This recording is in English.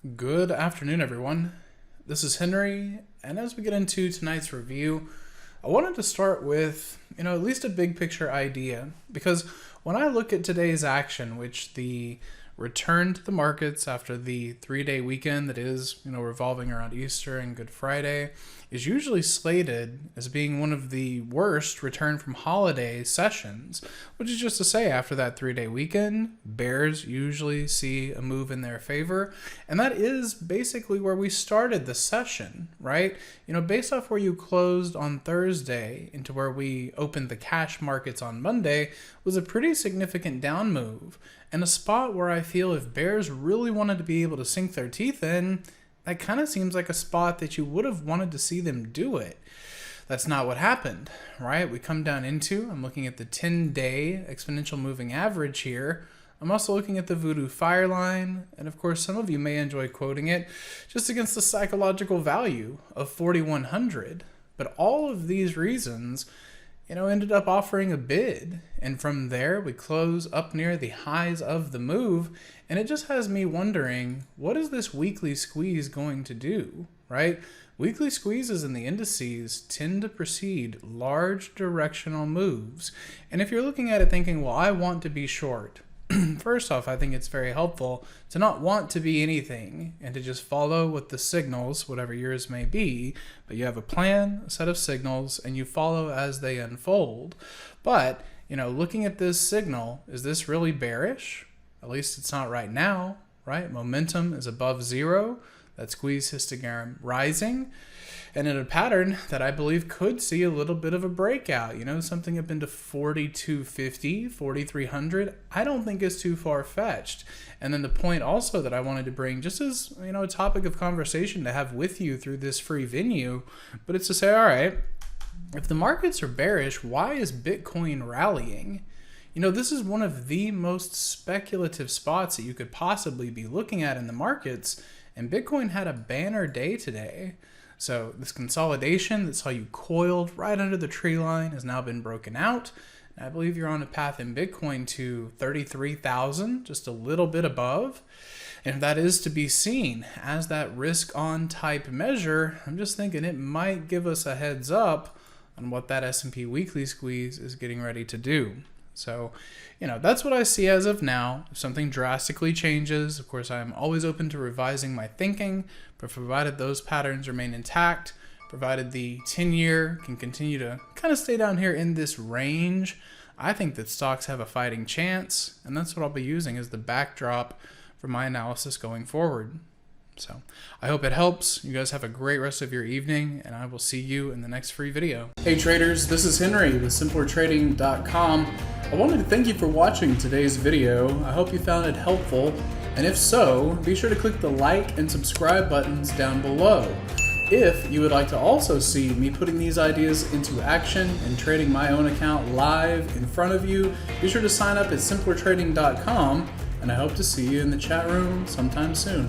Good afternoon, everyone. This is Henry, and as we get into tonight's review, I wanted to start with, at least a big picture idea, because when I look at today's action, which the return to the markets after the 3-day weekend that is, revolving around Easter and Good Friday, is usually slated as being one of the worst return from holiday sessions, which is just to say after that 3-day weekend, bears usually see a move in their favor. And that is basically where we started the session, right? Based off where you closed on Thursday into where we opened the cash markets on Monday was a pretty significant down move. And a spot where I feel if bears really wanted to be able to sink their teeth in, that kind of seems like a spot that you would have wanted to see them do it. That's not what happened, right? We come down into, I'm looking at the 10-day exponential moving average here. I'm also looking at the Voodoo fire line, and of course some of you may enjoy quoting it, just against the psychological value of 4,100. But all of these reasons ended up offering a bid. And from there, we close up near the highs of the move. And it just has me wondering, what is this weekly squeeze going to do, right? Weekly squeezes in the indices tend to precede large directional moves. And if you're looking at it thinking, well, I want to be short, first off, I think it's very helpful to not want to be anything and to just follow what the signals, whatever yours may be, but you have a plan, a set of signals, and you follow as they unfold. But, looking at this signal, is this really bearish? At least it's not right now, right? Momentum is above zero. That squeeze histogram rising, and in a pattern that I believe could see a little bit of a breakout, something up into 4,250, 4,300, I don't think is too far-fetched. And then the point also that I wanted to bring, just as, a topic of conversation to have with you through this free venue, but it's to say, all right, if the markets are bearish, why is Bitcoin rallying? This is one of the most speculative spots that you could possibly be looking at in the markets. And Bitcoin had a banner day today. So this consolidation that saw you coiled right under the tree line has now been broken out. And I believe you're on a path in Bitcoin to 33,000, just a little bit above. And if that is to be seen as that risk on type measure, I'm just thinking it might give us a heads up on what that S&P weekly squeeze is getting ready to do. So, that's what I see as of now. If something drastically changes, of course, I'm always open to revising my thinking, but provided those patterns remain intact, provided the 10-year can continue to kind of stay down here in this range, I think that stocks have a fighting chance, and that's what I'll be using as the backdrop for my analysis going forward. So I hope it helps. You guys have a great rest of your evening, and I will see you in the next free video. Hey traders, this is Henry with simplertrading.com. I wanted to thank you for watching today's video. I hope you found it helpful, and if so, be sure to click the like and subscribe buttons down below. If you would like to also see me putting these ideas into action and trading my own account live in front of you, be sure to sign up at simplertrading.com, and I hope to see you in the chat room sometime soon.